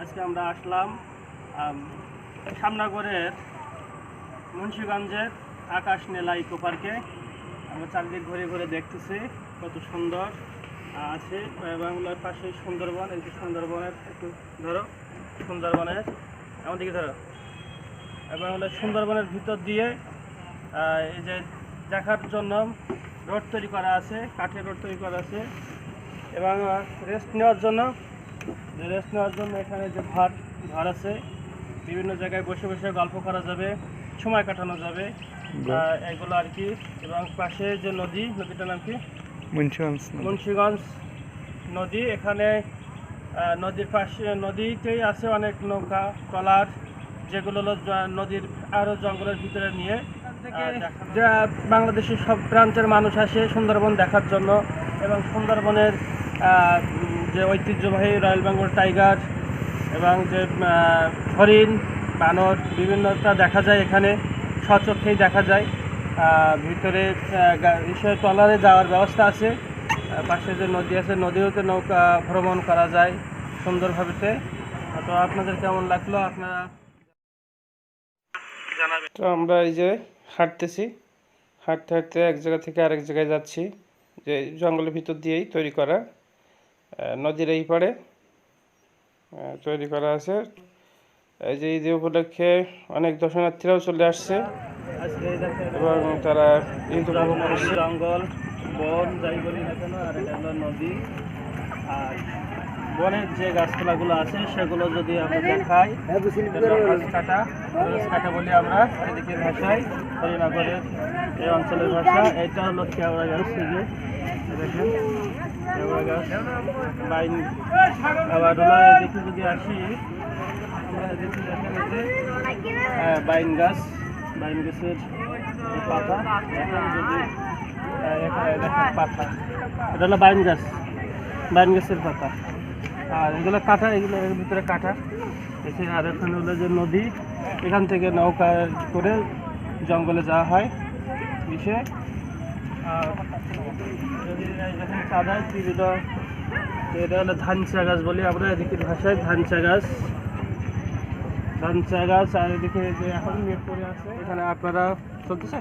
আজকে আমরা আসলাম সামনাগরের মুন্সিগঞ্জের আকাশ নীলা ইকো পার্কে। আমরা চারদিক ঘুরে ঘুরে দেখতেছি কত সুন্দর আছে। বাংলার পাশে সুন্দরবন, এই যে সুন্দরবনের একটু ধরো, সুন্দরবনের এমন দিকে ধরো, এবং সুন্দরবনের ভিতর দিয়ে এই যে দেখার জন্য রোড তৈরি করা আছে, কাঠের রোড তৈরি করা আছে। এবং রেস্ট নেওয়ার জন্য এখানে যে ঘর আছে, বিভিন্ন জায়গায় বসে বসে গল্প করা যাবে, সময় কাটানো যাবে, এগুলো আর কি। এবং পাশে যে নদীটার নাম কি? মুন্সিগঞ্জ নদী। এখানে নদীর পাশে নদীতেই আছে অনেক নৌকা ট্রলার, যেগুলো নদীর আরও জঙ্গলের ভিতরে নিয়ে বাংলাদেশের সব প্রান্তের মানুষ আসে সুন্দরবন দেখার জন্য। এবং সুন্দরবনের যে ঐতিহ্যবাহী রয়্যাল বেঙ্গল টাইগার এবং যে হরিণ, বানর বিভিন্নটা দেখা যায়, এখানে স্বচক্ষেই দেখা যায়। ভিতরে ট্রলারে যাওয়ার ব্যবস্থা আছে, পাশে যে নদী আছে, নদীতে নৌকা ভ্রমণ করা যায় সুন্দরভাবে। তো আপনাদের কেমন লাগলো আপনারা জানাবেন। তো আমরা এই যে হাঁটতে হাঁটতে এক জায়গা থেকে আরেক জায়গায় যাচ্ছি, যে জঙ্গলের ভিতর দিয়েই তৈরি করা, নদীর এই পাড়ে তৈরি করা আছে। এই যে ঈদ উপলক্ষে অনেক দর্শনার্থীরাও চলে আসছে এবং তারা ঈদ উপভোগ করছে। জঙ্গল, বন যাই বলি না কেন, আর এটা হলো নদী। আর বনের যে গাছপালাগুলো আছে সেগুলো যদি আমরা দেখাই, কাটা বলি আমরা এদিকের ভাষায়, হরিনগরের এই অঞ্চলের ভাষা। এটা হলো কেওড়া গাছ, দেখেন কেওড়া গাছ, বাইন। আবার হলো এদিকে যদি আসি আমরা, এদিকে দেখেন বাইন গাছের পাতা, যদি এখানে দেখেন পাতা, এটা হলো বাইন গাছের পাতা। আর এগুলো কাটা, এগুলো এর ভিতরে কাটা এসে। আর এখানে হলো যে নদী, এখান থেকে নৌকা করে জঙ্গলে যাওয়া হয় বিষে। যদি এখানে কাদায় এটা হলো ধানচা গাছ বলি আমরা এদিকের ভাষায়, ধানচা গাছ। আর এদিকে যে এখন মেঘ পড়ে আছে, এখানে আপনারা চলতেছে,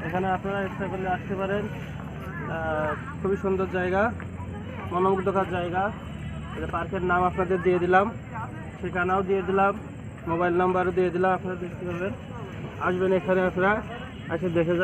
এখানে আপনারা ইচ্ছা করলে আসতে পারেন। খুবই সুন্দর জায়গা, মনোমুগ্ধকর জায়গা। পার্কের নাম আপনাদের দিয়ে দিলাম, ঠিকানাও দিয়ে দিলাম, মোবাইল নাম্বারও দিয়ে দিলাম, আপনারা দেখতে পাবেন। আসবেন এখানে, আপনারা এসে দেখে যাবেন।